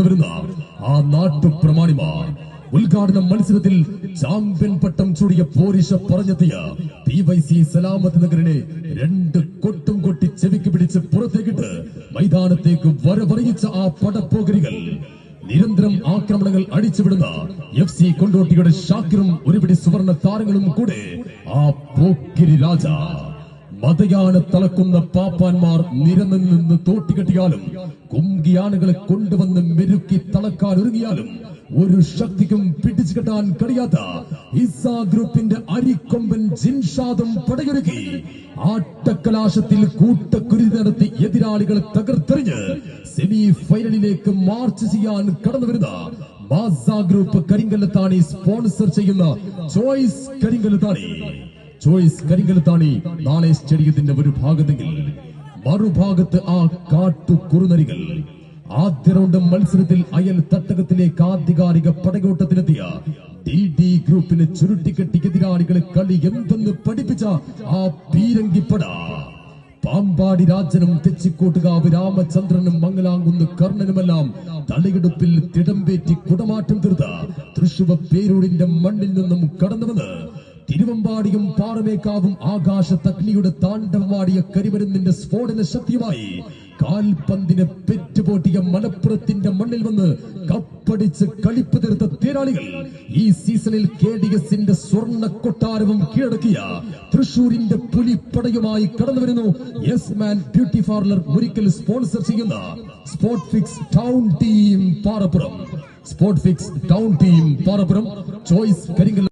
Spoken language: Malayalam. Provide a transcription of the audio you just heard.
വരുന്ന ആ നാട്ടുപ്രമാണിമാർ ഉദ്ഘാടന മത്സരത്തിൽ ചാമ്പ്യൻ പട്ടം ചൂടിയ പോരിഷ പറഞ്ഞെത്തിയ PYC സലാമത്ത് നഗറിനെ 2 കൊട്ടും കൊട്ടി ചെവിക്ക് പിടിച്ച് പുറത്തേക്കിട്ട് മൈതാനത്തേക്ക് വരവറിയിച്ച ആ പടപ്പോകരികൾ നിരന്തരം ആക്രമണങ്ങൾ അടിച്ചുവിടുന്ന FC കൊണ്ടോട്ടിയുടെ ഷാക്കിറും ഒരുപിടി സുവർണ താരങ്ങളും കൂടെ ആ പോക്കിരി രാജ മതയാന തളക്കുന്ന പാപ്പാന്മാർ നിരനിന്ന് തോട്ടിക്കെട്ടിയാലും കുംകിയാനകളെ കൊണ്ടുവന്ന് മെരുക്കി തളക്കാൻ ഒരുങ്ങിയാലും ഒരു ശക്തിക്കും പിടിച്ചു കെട്ടാൻ കഴിയാത്ത ഇസ ഗ്രൂപ്പിന്റെ അരിക്കൊമ്പൻ ജിൻഷാദും പടയൊരുക്കി ആട്ടക്കലാശത്തിൽ കൂട്ടക്കുരുതി നടത്തി എതിരാളികളെ തകർത്തെറിഞ്ഞ് സെമി ഫൈനലിലേക്ക് മാർച്ച് ചെയ്യാൻ കടന്നുവരുന്ന മാസ ഗ്രൂപ്പ് കരിങ്കല്ലത്താണി സ്പോൺസർ ചെയ്യുന്ന ചോയ്സ് കരിങ്കല്ലത്താണി നാളെ സ്റ്റേഡിയത്തിന്റെ ഒരു ഭാഗത്തെങ്കിൽ മറുഭാഗത്ത് ആ കാട്ടുകുറുനരികൾ ആദ്യ റൗണ്ട് മത്സരത്തിൽ അയൽ തട്ടകത്തിലേക്ക് ആധികാരിക പടയോട്ടത്തിനെത്തിയ DD ഗ്രൂപ്പിന് ചുരുട്ടിക്കെട്ടി എതിരാളികളെ കളി എന്തെന്ന് പഠിപ്പിച്ച ആ പീരങ്കിപ്പട പാമ്പാടി രാജനും തെച്ചിക്കോട്ടുകാവ് രാമചന്ദ്രനും മംഗലാംകുന്ന് കർണനുമെല്ലാം തലയെടുപ്പിൽ തിടമ്പേറ്റി കുടമാറ്റം തീർത്ത തൃശൂർ പേരൂരിന്റെ മണ്ണിൽ നിന്നും കടന്നുവന്ന് തിരുവമ്പാടിയും പാറമേക്കാവും ആകാശത്തഗ്നിയുടെ താണ്ഡവമാടിയ കരിമരുന്നിന്റെ സ്ഫോടന ശക്തിയുമായി കാൽപന്തിനെ പെറ്റുപോട്ടിയ മലപ്പുറത്തിന്റെ മണ്ണിൽ വന്ന് കപ്പടിച്ച് കളിപ്പ് തീർത്ത തേരാളികൾ ഈ സീസണിൽ KDSന്റെ സ്വർണ്ണ കൊട്ടാരവും കീഴടക്കിയ തൃശൂരിന്റെ പുലിപ്പടയുമായി കടന്നുവരുന്നു yes man beauty parlour Murikkal sponsor ചെയ്യുന്ന sport fix town team Parappuram choice കരിങ്കൽ